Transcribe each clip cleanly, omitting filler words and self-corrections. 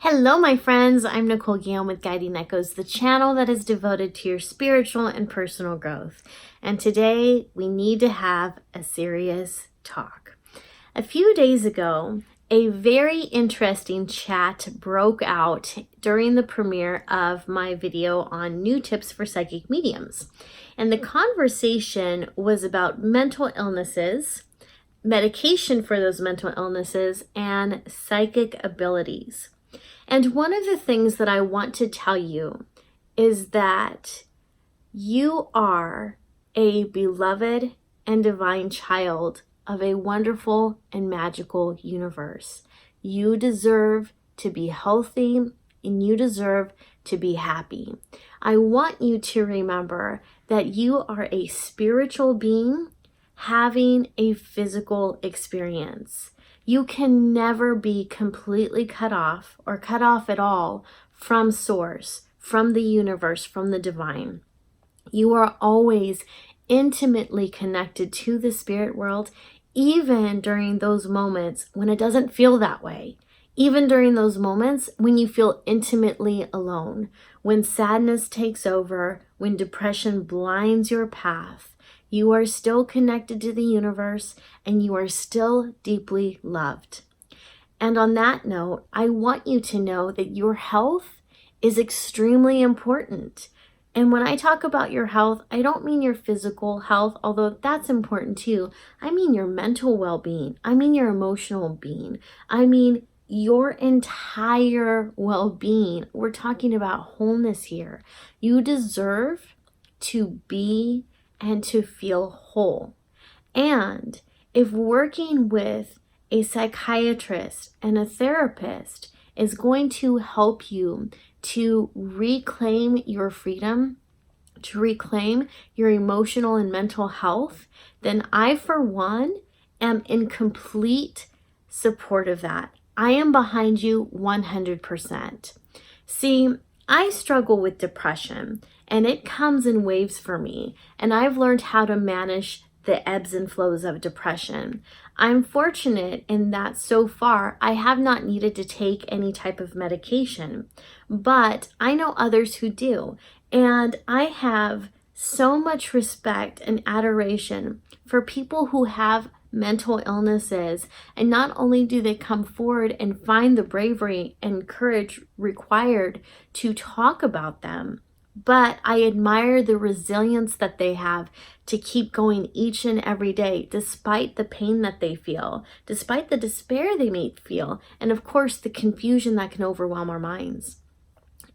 Hello, my friends. I'm Nicole Guillaume with Guiding Echoes, the channel that is devoted to your spiritual and personal growth. And today we need to have a serious talk. A few days ago, a very interesting chat broke out during the premiere of my video on new tips for psychic mediums. And the conversation was about mental illnesses, medication for those mental illnesses, and psychic abilities. And one of the things that I want to tell you is that you are a beloved and divine child of a wonderful and magical universe. You deserve to be healthy and you deserve to be happy. I want you to remember that you are a spiritual being having a physical experience. You can never be completely cut off or cut off at all from source, from the universe, from the divine. You are always intimately connected to the spirit world, even during those moments when it doesn't feel that way. Even during those moments when you feel intimately alone, when sadness takes over, when depression blinds your path, you are still connected to the universe and you are still deeply loved. And on that note, I want you to know that your health is extremely important. And when I talk about your health, I don't mean your physical health, although that's important too. I mean your mental well-being. I mean your emotional being. I mean your entire well-being. We're talking about wholeness here. You deserve to be and to feel whole. And if working with a psychiatrist and a therapist is going to help you to reclaim your freedom, to reclaim your emotional and mental health, then I, for one, am in complete support of that. I am behind you 100%. See, I struggle with depression, and it comes in waves for me, and I've learned how to manage the ebbs and flows of depression. I'm fortunate in that so far I have not needed to take any type of medication, but I know others who do, and I have so much respect and adoration for people who have mental illnesses, and not only do they come forward and find the bravery and courage required to talk about them, but I admire the resilience that they have to keep going each and every day, despite the pain that they feel, despite the despair they may feel, and of course the confusion that can overwhelm our minds.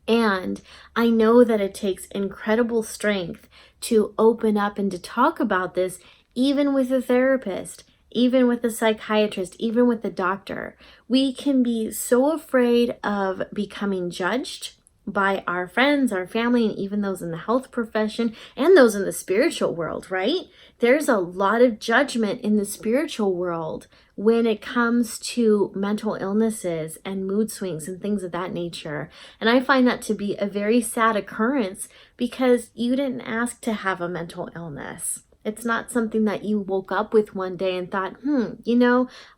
And I know that it takes incredible strength to open up and to talk about this, even with a therapist, even with a psychiatrist, even with a doctor. We can be so afraid of becoming judged by our friends, our family, and even those in the health profession and those in the spiritual world, right? There's a lot of judgment in the spiritual world when it comes to mental illnesses and mood swings and things of that nature. And I find that to be a very sad occurrence because you didn't ask to have a mental illness. It's not something that you woke up with one day and thought,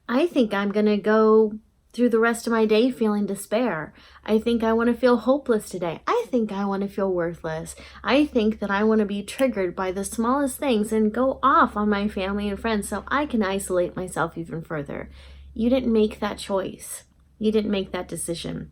I think I'm going to go through the rest of my day feeling despair. I think I want to feel hopeless today. I think I want to feel worthless. I think that I want to be triggered by the smallest things and go off on my family and friends so I can isolate myself even further. You didn't make that choice. You didn't make that decision.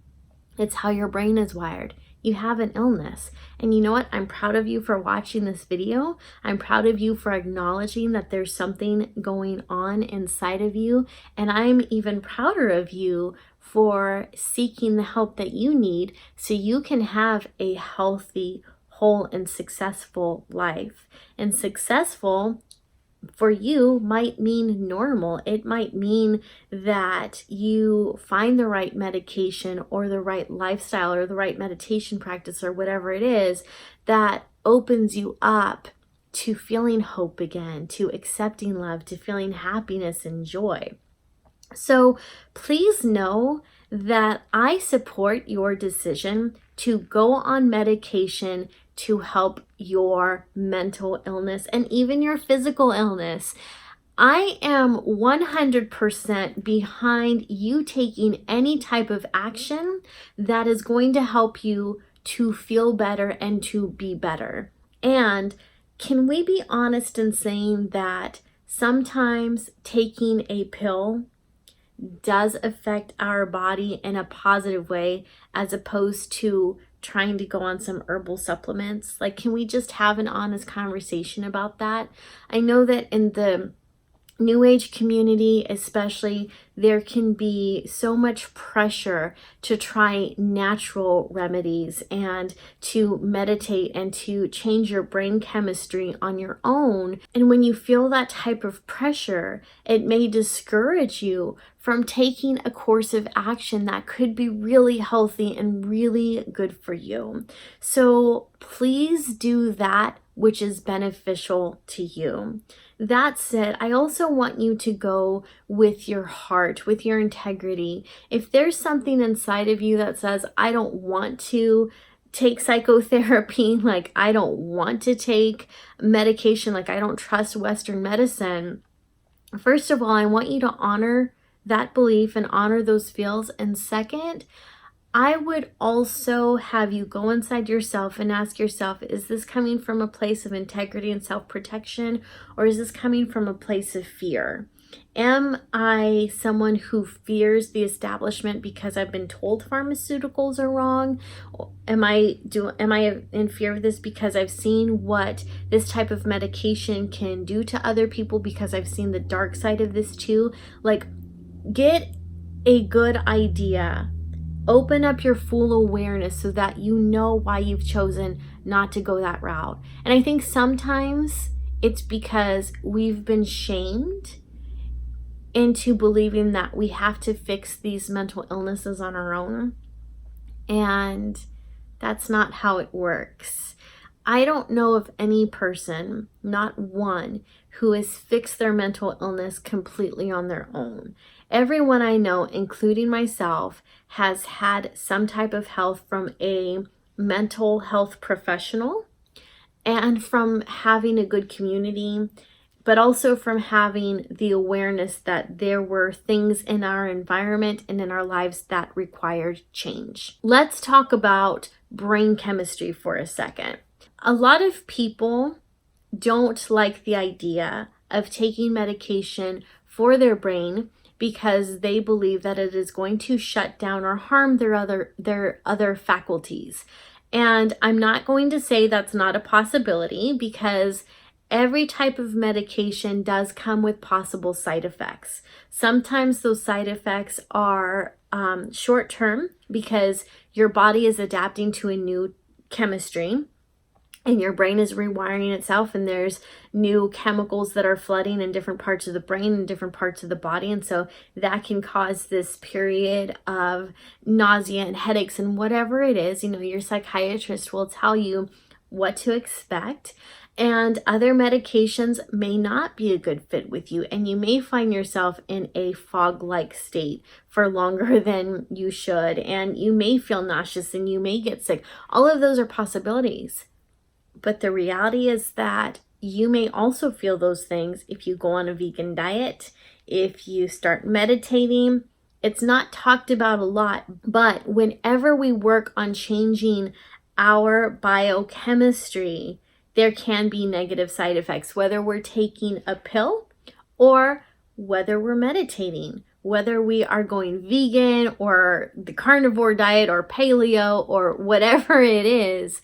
It's how your brain is wired. You have an illness. And you know what? I'm proud of you for watching this video. I'm proud of you for acknowledging that there's something going on inside of you. And I'm even prouder of you for seeking the help that you need so you can have a healthy, whole, and successful life. And successful for you might mean normal. It might mean that you find the right medication or the right lifestyle or the right meditation practice or whatever it is that opens you up to feeling hope again, to accepting love, to feeling happiness and joy. So please know that I support your decision to go on medication to help your mental illness and even your physical illness. I am 100% behind you taking any type of action that is going to help you to feel better and to be better. And can we be honest in saying that sometimes taking a pill does affect our body in a positive way as opposed to trying to go on some herbal supplements? Like, can we just have an honest conversation about that? I know that in the New Age community, especially, there can be so much pressure to try natural remedies and to meditate and to change your brain chemistry on your own. And when you feel that type of pressure, it may discourage you from taking a course of action that could be really healthy and really good for you. So please do that which is beneficial to you. That said, I also want you to go with your heart, with your integrity. If there's something inside of you that says, I don't want to take psychotherapy, like I don't want to take medication, like I don't trust Western medicine, first of all, I want you to honor that belief and honor those feels. And second, I would also have you go inside yourself and ask yourself, is this coming from a place of integrity and self-protection, or is this coming from a place of fear? Am I someone who fears the establishment because I've been told pharmaceuticals are wrong? Am I in fear of this because I've seen what this type of medication can do to other people, because I've seen the dark side of this too? Like, get a good idea. Open up your full awareness so that you know why you've chosen not to go that route. And I think sometimes it's because we've been shamed into believing that we have to fix these mental illnesses on our own. And that's not how it works. I don't know of any person, not one, who has fixed their mental illness completely on their own. Everyone I know, including myself, has had some type of help from a mental health professional and from having a good community, but also from having the awareness that there were things in our environment and in our lives that required change. Let's talk about brain chemistry for a second. A lot of people don't like the idea of taking medication for their brain because they believe that it is going to shut down or harm their other faculties. And I'm not going to say that's not a possibility, because every type of medication does come with possible side effects. Sometimes those side effects are short-term because your body is adapting to a new chemistry and your brain is rewiring itself, and there's new chemicals that are flooding in different parts of the brain and different parts of the body. And so that can cause this period of nausea and headaches and whatever it is. You know, your psychiatrist will tell you what to expect. And other medications may not be a good fit with you, and you may find yourself in a fog-like state for longer than you should, and you may feel nauseous and you may get sick. All of those are possibilities. But the reality is that you may also feel those things if you go on a vegan diet, if you start meditating. It's not talked about a lot, but whenever we work on changing our biochemistry, there can be negative side effects, whether we're taking a pill or whether we're meditating, whether we are going vegan or the carnivore diet or paleo or whatever it is.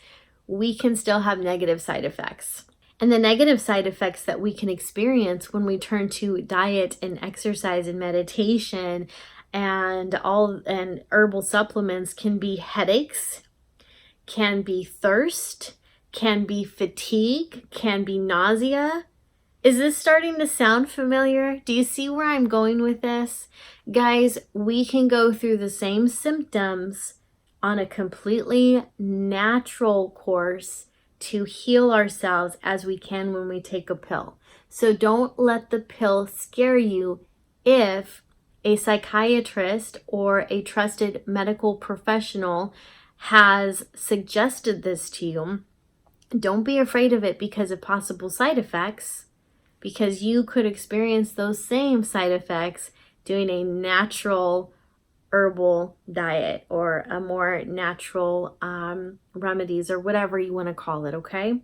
We can still have negative side effects. And the negative side effects that we can experience when we turn to diet and exercise and meditation and herbal supplements can be headaches, can be thirst, can be fatigue, can be nausea. Is this starting to sound familiar? Do you see where I'm going with this? Guys, we can go through the same symptoms on a completely natural course to heal ourselves as we can when we take a pill. So don't let the pill scare you. If a psychiatrist or a trusted medical professional has suggested this to you, don't be afraid of it because of possible side effects. because you could experience those same side effects doing a natural herbal diet or a more natural remedies or whatever you want to call it, okay?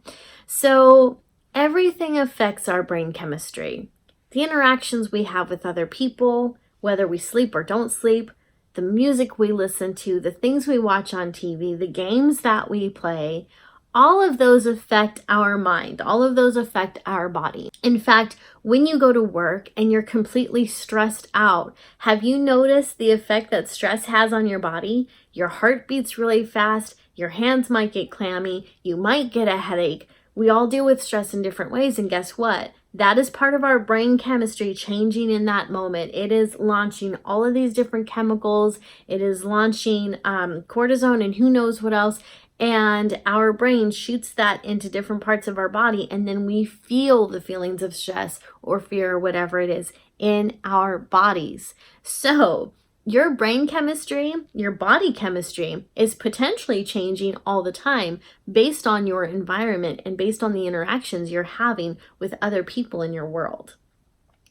So everything affects our brain chemistry. The interactions we have with other people, whether we sleep or don't sleep, the music we listen to, the things we watch on TV, the games that we play, all of those affect our mind. All of those affect our body. In fact, when you go to work and you're completely stressed out, have you noticed the effect that stress has on your body? Your heart beats really fast. Your hands might get clammy. You might get a headache. We all deal with stress in different ways. And guess what? That is part of our brain chemistry changing in that moment. It is launching all of these different chemicals. It is launching cortisone and who knows what else. And our brain shoots that into different parts of our body. And then we feel the feelings of stress or fear or whatever it is in our bodies. So your brain chemistry, your body chemistry is potentially changing all the time based on your environment and based on the interactions you're having with other people in your world.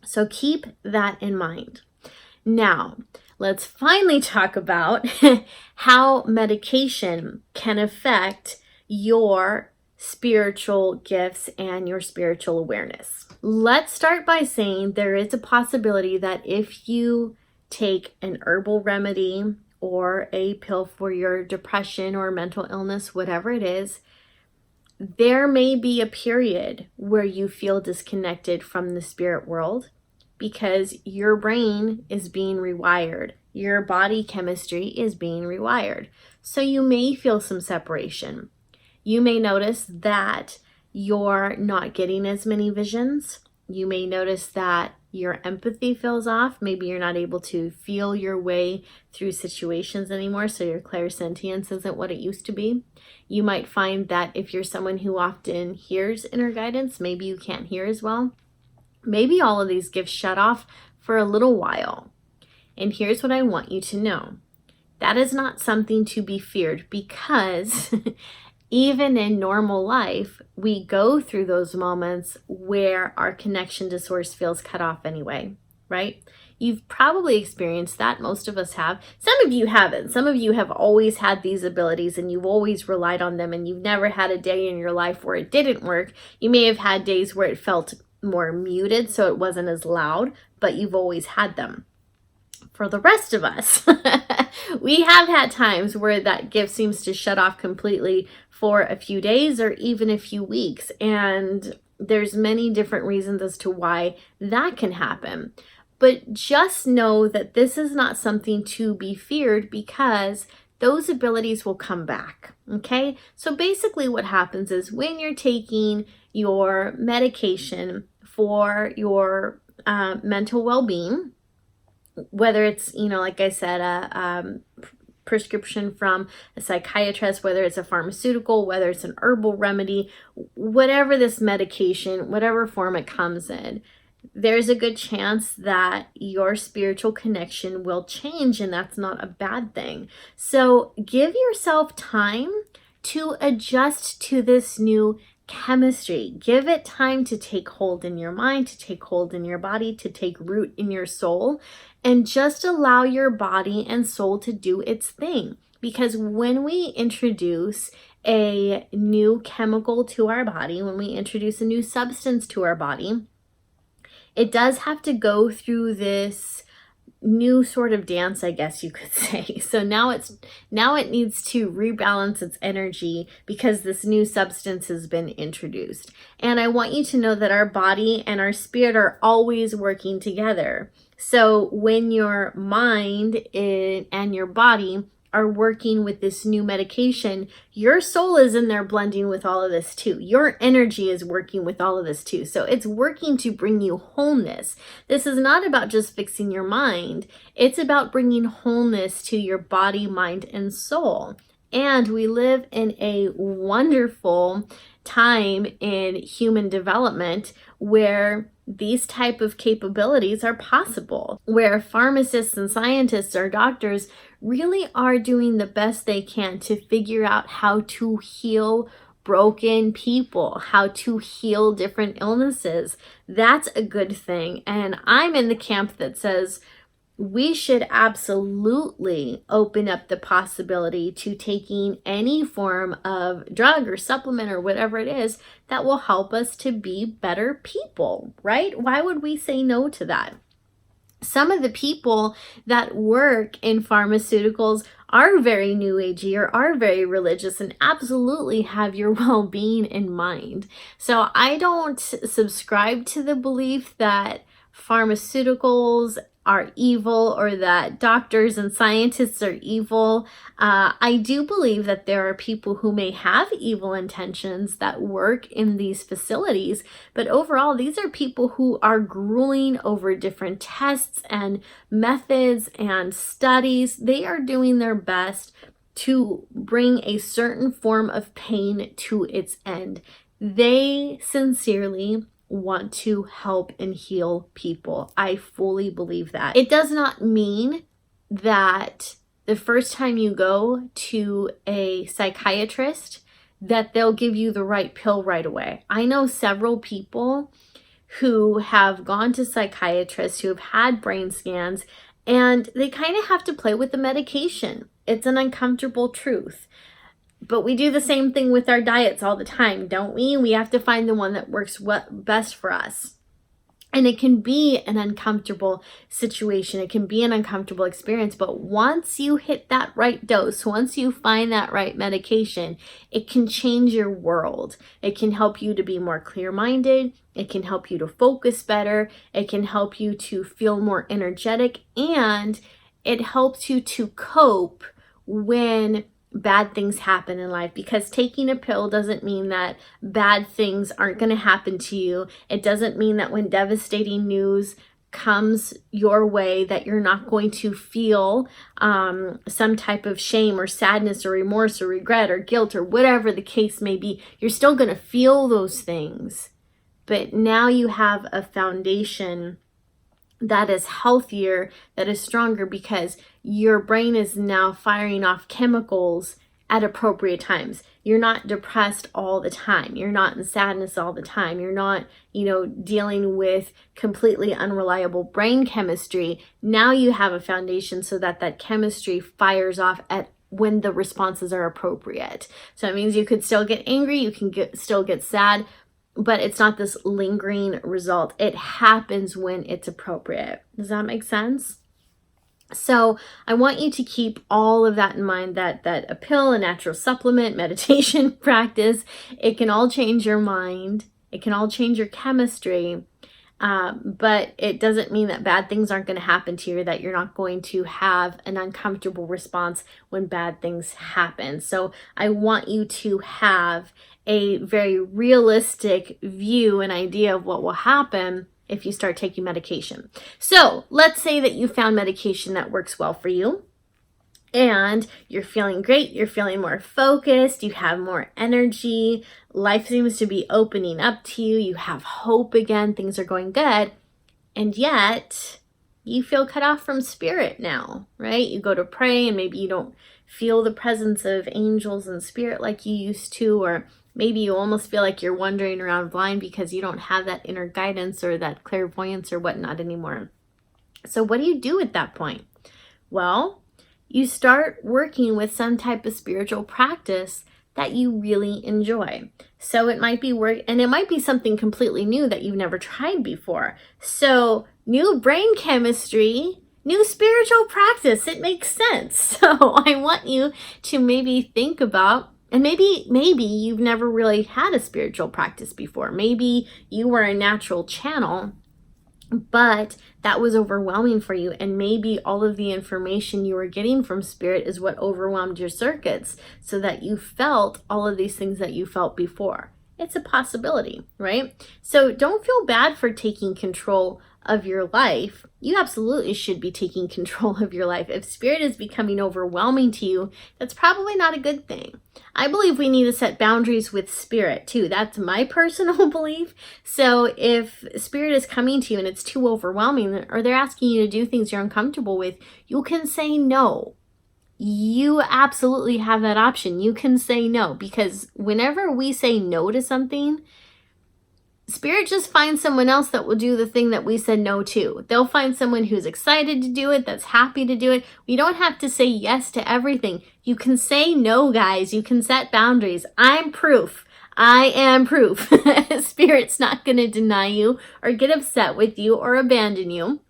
So keep that in mind. Now, let's finally talk about how medication can affect your spiritual gifts and your spiritual awareness. Let's start by saying there is a possibility that if you take an herbal remedy or a pill for your depression or mental illness, whatever it is, there may be a period where you feel disconnected from the spirit world because your brain is being rewired. Your body chemistry is being rewired. So you may feel some separation. You may notice that you're not getting as many visions. You may notice that your empathy feels off. Maybe you're not able to feel your way through situations anymore, so your clairsentience isn't what it used to be. You might find that if you're someone who often hears inner guidance, maybe you can't hear as well. Maybe all of these gifts shut off for a little while. And here's what I want you to know. That is not something to be feared because even in normal life, we go through those moments where our connection to source feels cut off anyway, right? You've probably experienced that. Most of us have. Some of you haven't. Some of you have always had these abilities and you've always relied on them and you've never had a day in your life where it didn't work. You may have had days where it felt more muted, so it wasn't as loud, but you've always had them. For the rest of us, we have had times where that gift seems to shut off completely for a few days or even a few weeks. And there's many different reasons as to why that can happen. But just know that this is not something to be feared because those abilities will come back, okay? So basically what happens is when you're taking your medication for your mental well-being, whether it's, like I said, a prescription from a psychiatrist, whether it's a pharmaceutical, whether it's an herbal remedy, whatever this medication, whatever form it comes in, there's a good chance that your spiritual connection will change, and that's not a bad thing. So give yourself time to adjust to this new chemistry. Give it time to take hold in your mind, to take hold in your body, to take root in your soul, and just allow your body and soul to do its thing. Because when we introduce a new chemical to our body, when we introduce a new substance to our body, it does have to go through this new sort of dance, I guess you could say. So now it needs to rebalance its energy because this new substance has been introduced. And I want you to know that our body and our spirit are always working together. So when your mind and your body are working with this new medication, your soul is in there blending with all of this too. Your energy is working with all of this too. So it's working to bring you wholeness. This is not about just fixing your mind. It's about bringing wholeness to your body, mind, and soul. And we live in a wonderful time in human development where these type of capabilities are possible, where pharmacists and scientists or doctors really are doing the best they can to figure out how to heal broken people, how to heal different illnesses. That's a good thing. And I'm in the camp that says we should absolutely open up the possibility to taking any form of drug or supplement or whatever it is that will help us to be better people, right? Why would we say no to that? Some of the people that work in pharmaceuticals are very new agey or are very religious and absolutely have your well-being in mind. So I don't subscribe to the belief that pharmaceuticals are evil or that doctors and scientists are evil. I do believe that there are people who may have evil intentions that work in these facilities, but overall, these are people who are grueling over different tests and methods and studies. They are doing their best to bring a certain form of pain to its end. They sincerely want to help and heal people. I fully believe that. It does not mean that the first time you go to a psychiatrist that they'll give you the right pill right away. I know several people who have gone to psychiatrists who have had brain scans, and they kind of have to play with the medication. It's an uncomfortable truth. But we do the same thing with our diets all the time, don't we? We have to find the one that works best for us. And it can be an uncomfortable situation. It can be an uncomfortable experience. But once you hit that right dose, once you find that right medication, it can change your world. It can help you to be more clear-minded. It can help you to focus better. It can help you to feel more energetic. And it helps you to cope when bad things happen in life, because taking a pill doesn't mean that bad things aren't going to happen to you. It doesn't mean that when devastating news comes your way that you're not going to feel some type of shame or sadness or remorse or regret or guilt or whatever the case may be. You're still going to feel those things, but now you have a foundation that is healthier, that is stronger, because your brain is now firing off chemicals at appropriate times. You're not depressed all the time. You're not in sadness all the time. You're not, dealing with completely unreliable brain chemistry. Now you have a foundation so that that chemistry fires off at when the responses are appropriate. So it means you could still get angry, you can still get sad, but it's not this lingering result. It happens when it's appropriate. Does that make sense? So I want you to keep all of that in mind, that a pill, a natural supplement, meditation practice, it can all change your mind. It can all change your chemistry. But it doesn't mean that bad things aren't going to happen to you, that you're not going to have an uncomfortable response when bad things happen. So I want you to have a very realistic view and idea of what will happen if you start taking medication. So let's say that you found medication that works well for you and you're feeling great, you're feeling more focused, you have more energy, life seems to be opening up to you, you have hope again, things are going good, and yet you feel cut off from spirit now, right? You go to pray and maybe you don't feel the presence of angels and spirit like you used to, or maybe you almost feel like you're wandering around blind because you don't have that inner guidance or that clairvoyance or whatnot anymore. So what do you do at that point? Well, you start working with some type of spiritual practice that you really enjoy. So it might be work, and it might be something completely new that you've never tried before. So new brain chemistry, new spiritual practice, it makes sense. So I want you to maybe think about, and maybe you've never really had a spiritual practice before. Maybe you were a natural channel, but that was overwhelming for you. And maybe all of the information you were getting from spirit is what overwhelmed your circuits so that you felt all of these things that you felt before. It's a possibility, right? So don't feel bad for taking control of your life. You absolutely should be taking control of your life. If spirit is becoming overwhelming to you, that's probably not a good thing. I believe we need to set boundaries with spirit too. That's my personal belief. So if spirit is coming to you and it's too overwhelming, or they're asking you to do things you're uncomfortable with, you can say no. you absolutely have that option. You can say no, because whenever we say no to something, Spirit just finds someone else that will do the thing that we said no to. They'll find someone who's excited to do it, that's happy to do it. We don't have to say yes to everything. You can say no, guys. You can set boundaries. I'm proof. I am proof. Spirit's not going to deny you or get upset with you or abandon you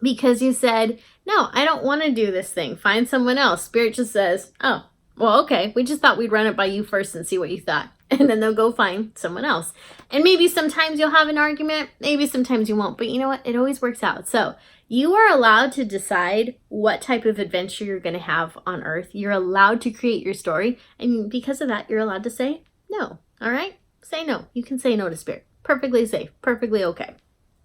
because you said, no, I don't want to do this thing. Find someone else. Spirit just says, oh, well, okay. We just thought we'd run it by you first and see what you thought. And then they'll go find someone else. And maybe sometimes you'll have an argument. Maybe sometimes you won't. But you know what? It always works out. So you are allowed to decide what type of adventure you're going to have on Earth. You're allowed to create your story. And because of that, you're allowed to say no. All right? Say no. You can say no to Spirit. Perfectly safe. Perfectly okay.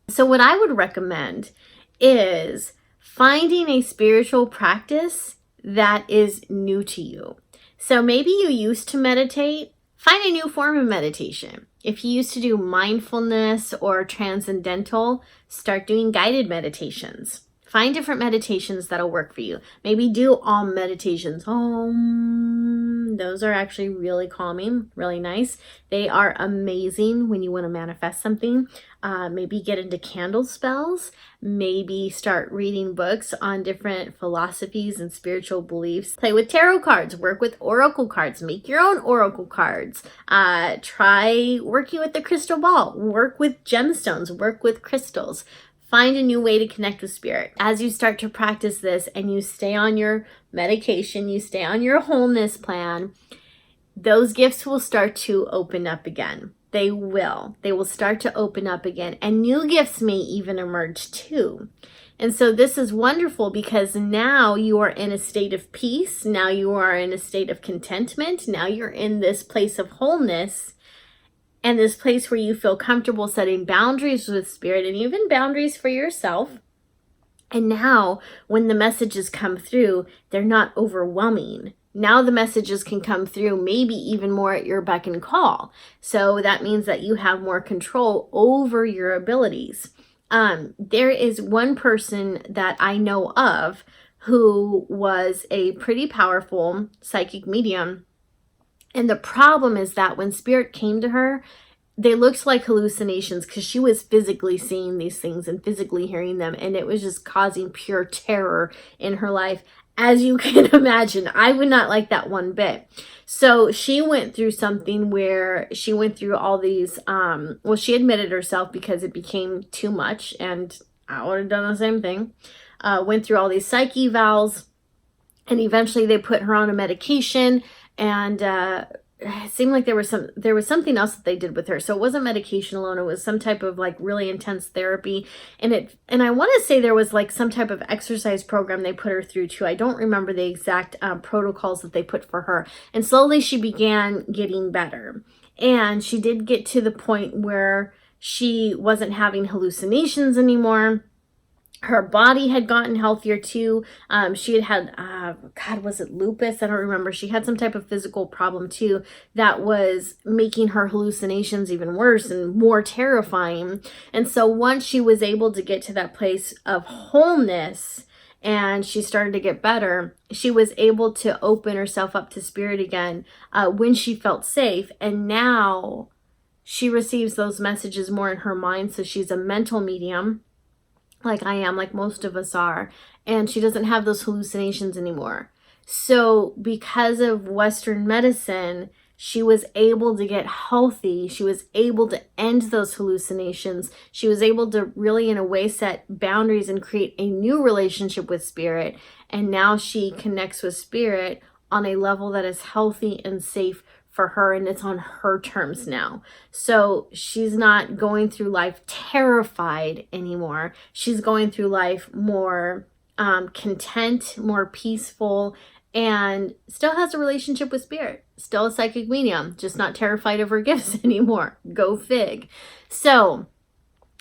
So what I would recommend is finding a spiritual practice that is new to you. So maybe you used to meditate. Find a new form of meditation. If you used to do mindfulness or transcendental, start doing guided meditations. Find different meditations that'll work for you. Maybe do Om meditations. Those are actually really calming, really nice. They are amazing when you want to manifest something. Maybe get into candle spells. Maybe start reading books on different philosophies and spiritual beliefs. Play with tarot cards. Work with oracle cards. Make your own oracle cards. Try working with the crystal ball. Work with gemstones. Work with crystals. Find a new way to connect with Spirit. As you start to practice this and you stay on your medication, you stay on your wholeness plan, those gifts will start to open up again. They will. They will start to open up again. And new gifts may even emerge too. And so this is wonderful because now you are in a state of peace. Now you are in a state of contentment. Now you're in this place of wholeness. And this place where you feel comfortable setting boundaries with Spirit and even boundaries for yourself. And now when the messages come through, they're not overwhelming. Now the messages can come through maybe even more at your beck and call. So that means that you have more control over your abilities. There is one person that I know of who was a pretty powerful psychic medium. And the problem is that when Spirit came to her, they looked like hallucinations because she was physically seeing these things and physically hearing them. And it was just causing pure terror in her life. As you can imagine, I would not like that one bit. So she went through something where she went through all these, she admitted herself because it became too much. And I would have done the same thing. Went through all these psych evals. And eventually they put her on a medication. And it seemed like there was something else that they did with her. So it wasn't medication alone. It was some type of like really intense therapy. And I want to say there was like some type of exercise program they put her through too. I don't remember the exact protocols that they put for her. And slowly she began getting better. And she did get to the point where she wasn't having hallucinations anymore. Her body had gotten healthier too. She had was it lupus? I don't remember. She had some type of physical problem too that was making her hallucinations even worse and more terrifying. And so once she was able to get to that place of wholeness and she started to get better, she was able to open herself up to Spirit again when she felt safe. And now she receives those messages more in her mind. So she's a mental medium. Like I am, like most of us are, and she doesn't have those hallucinations anymore. So because of Western medicine, she was able to get healthy. She was able to end those hallucinations. She was able to really, in a way, set boundaries and create a new relationship with Spirit. And now she connects with Spirit on a level that is healthy and safe for her, and it's on her terms now. So she's not going through life terrified anymore. She's going through life more content, more peaceful, and still has a relationship with Spirit. Still a psychic medium, just not terrified of her gifts anymore. Go fig. So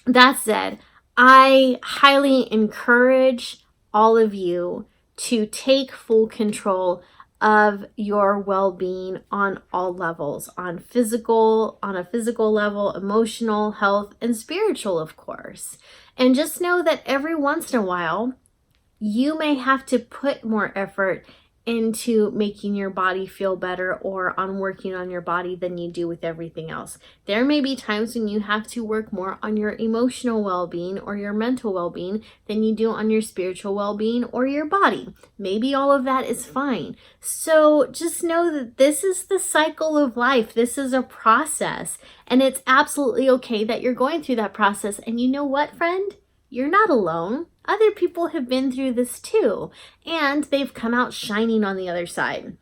that said, I highly encourage all of you to take full control of your well-being on all levels, on a physical level, emotional, health, and spiritual, of course. And just know that every once in a while, you may have to put more effort into making your body feel better or on working on your body than you do with everything else. There may be times when you have to work more on your emotional well-being or your mental well-being than you do on your spiritual well-being or your body. Maybe all of that is fine. So just know that this is the cycle of life. This is a process, and it's absolutely okay that you're going through that process. And you know what, friend? You're not alone. Other people have been through this too, and they've come out shining on the other side.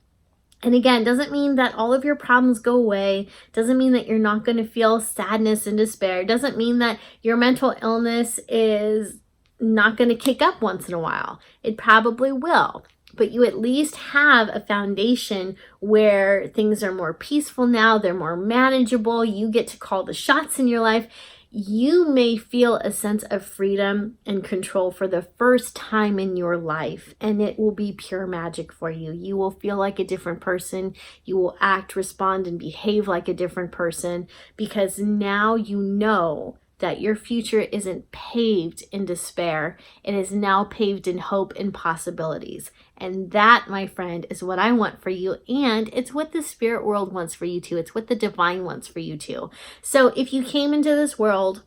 And again, doesn't mean that all of your problems go away. Doesn't mean that you're not going to feel sadness and despair. Doesn't mean that your mental illness is not going to kick up once in a while. It probably will. But you at least have a foundation where things are more peaceful now. They're more manageable. You get to call the shots in your life. You may feel a sense of freedom and control for the first time in your life, and it will be pure magic for you. You will feel like a different person. You will act, respond, and behave like a different person because now you know that your future isn't paved in despair. It is now paved in hope and possibilities. And that, my friend, is what I want for you. And it's what the spirit world wants for you too. It's what the divine wants for you too. So if you came into this world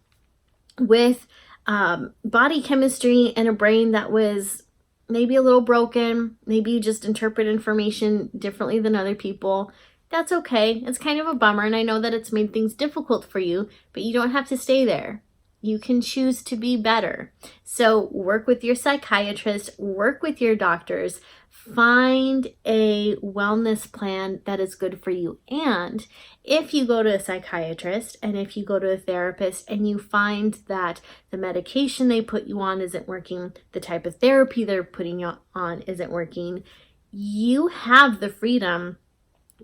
with body chemistry and a brain that was maybe a little broken, maybe you just interpret information differently than other people, that's okay. It's kind of a bummer, and I know that it's made things difficult for you, but you don't have to stay there. You can choose to be better. So work with your psychiatrist, work with your doctors, find a wellness plan that is good for you. And if you go to a psychiatrist and if you go to a therapist and you find that the medication they put you on isn't working, the type of therapy they're putting you on isn't working, you have the freedom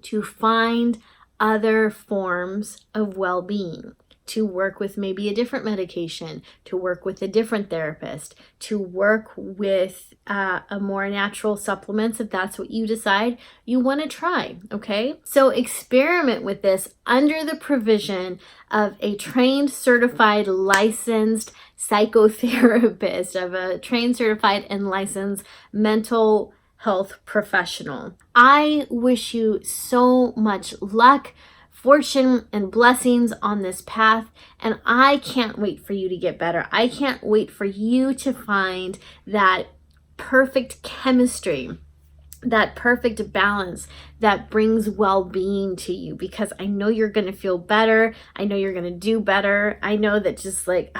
to find other forms of well-being, to work with maybe a different medication, to work with a different therapist, to work with a more natural supplements if that's what you decide you want to try, okay? So experiment with this under the provision of a trained, certified, licensed psychotherapist, of a trained, certified, and licensed mental health professional. I wish you so much luck, fortune, and blessings on this path, and I can't wait for you to get better. I can't wait for you to find that perfect chemistry, that perfect balance that brings well-being to you, because I know you're going to feel better. I know you're going to do better. I know that just like,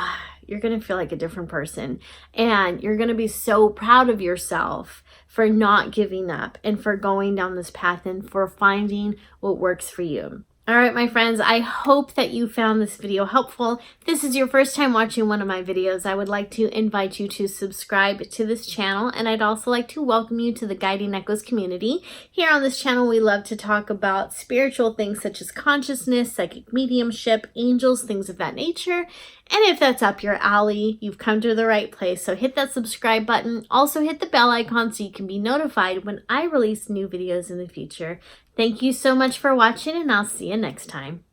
you're going to feel like a different person, and you're going to be so proud of yourself for not giving up and for going down this path and for finding what works for you. All right, my friends, I hope that you found this video helpful. If this is your first time watching one of my videos, I would like to invite you to subscribe to this channel, and I'd also like to welcome you to the Guiding Echoes community. Here on this channel, we love to talk about spiritual things such as consciousness, psychic mediumship, angels, things of that nature. And if that's up your alley, you've come to the right place. So hit that subscribe button. Also hit the bell icon so you can be notified when I release new videos in the future. Thank you so much for watching, and I'll see you next time.